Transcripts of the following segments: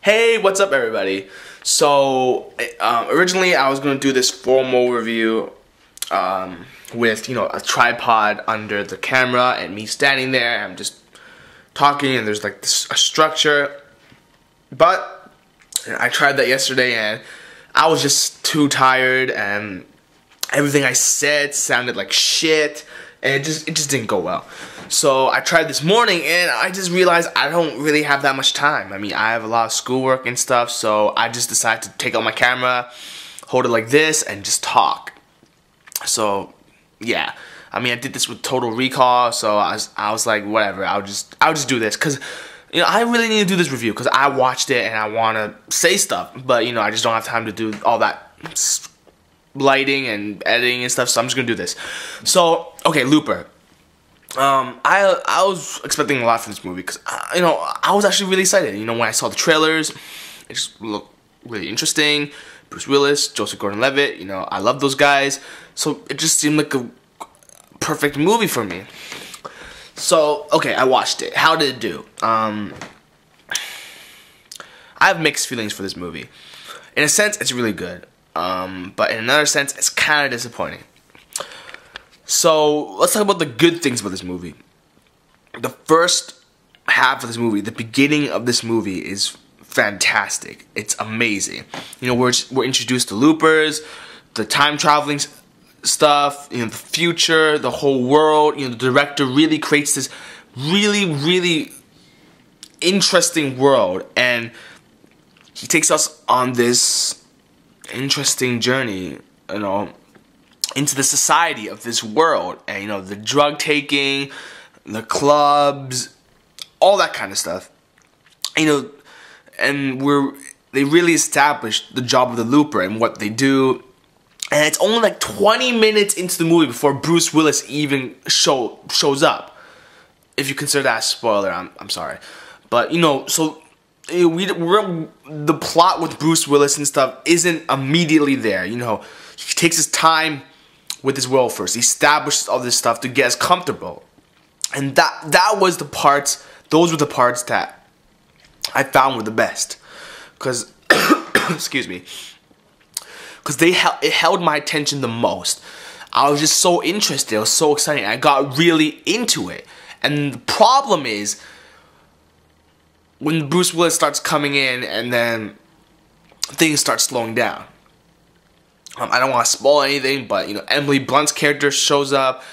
Hey, what's up everybody? So, originally I was going to do this formal review with, a tripod under the camera and me standing there. I'm just talking and there's like a structure. But I tried that yesterday and I was just too tired and everything I said sounded like shit. And it just didn't go well. So I tried this morning and I just realized I don't really have that much time. I mean, I have a lot of schoolwork and stuff, so I just decided to take out my camera, hold it like this, and just talk. So, yeah. I mean, I did this with Total Recall, so I was like, whatever, I'll just do this. Because, I really need to do this review because I watched it and I want to say stuff. But, I just don't have time to do all that lighting and editing and stuff, so I'm just gonna do this. So, okay, Looper. I was expecting a lot from this movie because I was actually really excited. When I saw the trailers, it just looked really interesting. Bruce Willis, Joseph Gordon-Levitt, I love those guys, so it just seemed like a perfect movie for me. So, okay, I watched it. How did it do? I have mixed feelings for this movie. In a sense, it's really good. But in another sense, it's kind of disappointing. So, let's talk about the good things about this movie. The first half of this movie, the beginning of this movie is fantastic. It's amazing. We're introduced to loopers, the time traveling stuff, the future, the whole world. The director really creates this really interesting world, and he takes us on this interesting journey, into the society of this world, and the drug taking, the clubs, all that kind of stuff. And they really established the job of the looper and what they do. And it's only like 20 minutes into the movie before Bruce Willis even shows up. If you consider that a spoiler, I'm sorry, but so. The plot with Bruce Willis and stuff isn't immediately there. He takes his time with his world first. He establishes all this stuff to get us comfortable, and that was the parts. Those were the parts that I found were the best, because excuse me, because it held my attention the most. I was just so interested. It was so exciting. I got really into it, and the problem is, when Bruce Willis starts coming in and then things start slowing down. I don't want to spoil anything, but Emily Blunt's character shows up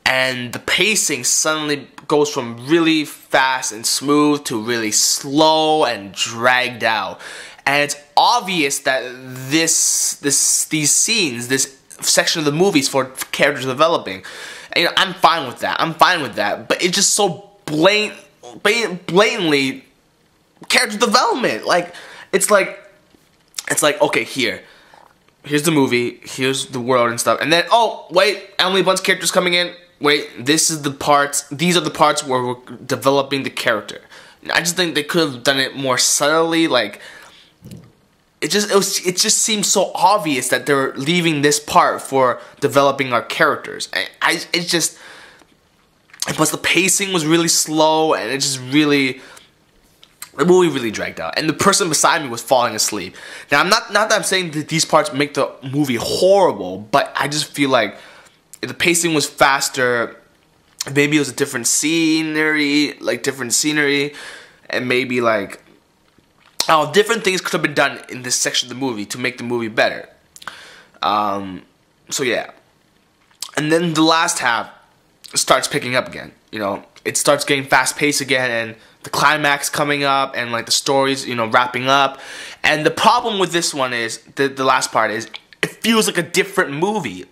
and the pacing suddenly goes from really fast and smooth to really slow and dragged out. And it's obvious that these scenes, this section of the movie is for character developing. And, I'm fine with that. But it's just so blatantly character development. It's like okay, here's the movie, here's the world and stuff, and then oh wait, Emily Blunt's character's coming in. Wait, these are the parts where we're developing the character. I just think they could have done it more subtly. It just seems so obvious that they're leaving this part for developing our characters. Plus the pacing was really slow, and it just really. The movie really dragged out, and the person beside me was falling asleep. Now, not that I'm saying that these parts make the movie horrible, but I just feel like if the pacing was faster, maybe it was a different scenery, and maybe different things could have been done in this section of the movie to make the movie better. So yeah, and then the last half starts picking up again. It starts getting fast paced again, and the climax coming up, and the stories, wrapping up. And the problem with this one is, the last part is, it feels like a different movie.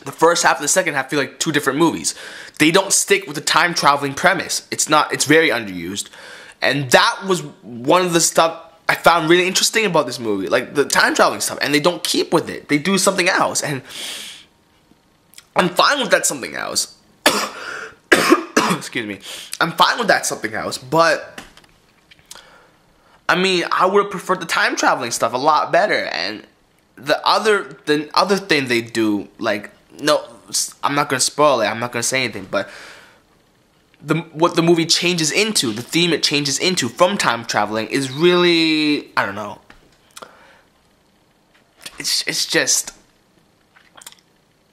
The first half and the second half feel like two different movies. They don't stick with the time traveling premise. It's very underused. And that was one of the stuff I found really interesting about this movie, the time traveling stuff, and they don't keep with it. They do something else, and I'm fine with that something else. Excuse me. I'm fine with that something else, but I mean, I would have preferred the time traveling stuff a lot better. And the other thing they do, no, I'm not gonna spoil it. I'm not gonna say anything, but what the movie changes into, the theme it changes into from time traveling is really, I don't know. It's just,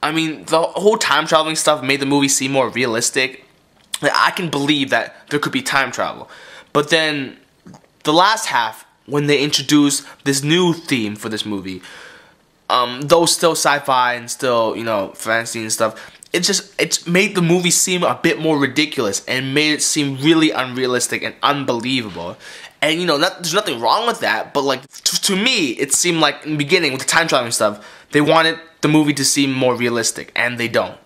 I mean, the whole time traveling stuff made the movie seem more realistic. Like, I can believe that there could be time travel. But then the last half, when they introduced this new theme for this movie, though still sci-fi and still, you know, fantasy and stuff, it's made the movie seem a bit more ridiculous and made it seem really unrealistic and unbelievable. And, you know, there's nothing wrong with that, but, like, to me, it seemed like in the beginning with the time traveling stuff, they wanted the movie to seem more realistic, and they don't.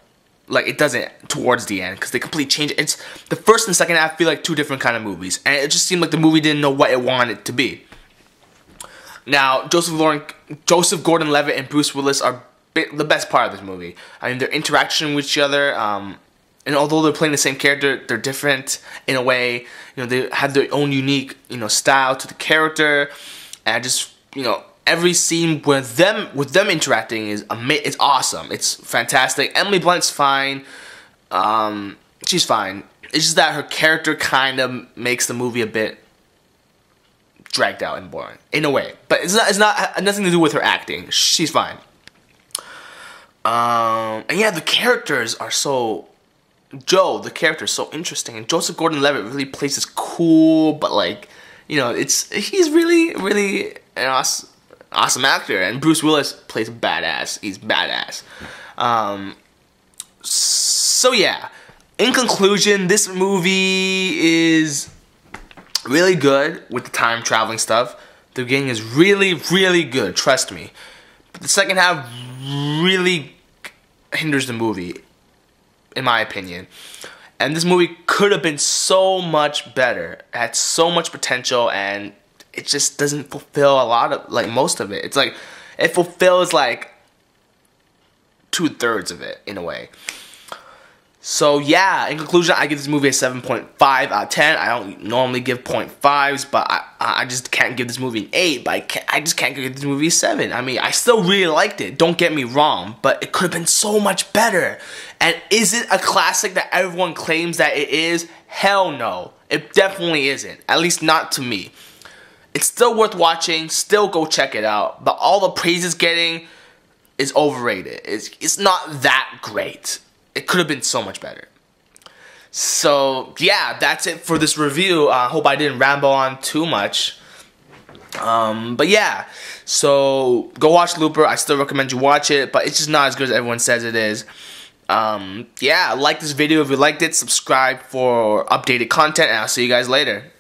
Like, it doesn't towards the end, because they completely change it. It's the first and second half feel like two different kind of movies, and it just seemed like the movie didn't know what it wanted to be. Now, Joseph Gordon-Levitt and Bruce Willis are the best part of this movie. I mean, their interaction with each other, and although they're playing the same character, they're different in a way. You know, they have their own unique, you know, style to the character, and just, you know, every scene with them interacting is it's awesome. It's fantastic. Emily Blunt's fine. She's fine. It's just that her character kind of makes the movie a bit dragged out and boring in a way. But it's not nothing to do with her acting. She's fine. And yeah, the characters are so. Joe, the character, is so interesting, and Joseph Gordon-Levitt really plays this cool, but, like, you know, he's really an awesome actor, and Bruce Willis plays badass. He's badass. So yeah, in conclusion, this movie is really good with the time traveling stuff. The beginning is really good, trust me. But the second half really hinders the movie, in my opinion. And this movie could have been so much better. It had so much potential, and it just doesn't fulfill a lot of, like, most of it. It's like, it fulfills, like, 2/3 of it, in a way. So, yeah, in conclusion, I give this movie a 7.5 out of 10. I don't normally give 0.5s, but I just can't give this movie an 8, but I just can't give this movie a 7. I mean, I still really liked it, don't get me wrong, but it could have been so much better. And is it a classic that everyone claims that it is? Hell no. It definitely isn't, at least not to me. It's still worth watching, still go check it out, but all the praise it's getting is overrated. It's not that great. It could have been so much better. So, yeah, that's it for this review. I hope I didn't ramble on too much. But yeah, so go watch Looper. I still recommend you watch it, but it's just not as good as everyone says it is. Yeah, like this video if you liked it. Subscribe for updated content, and I'll see you guys later.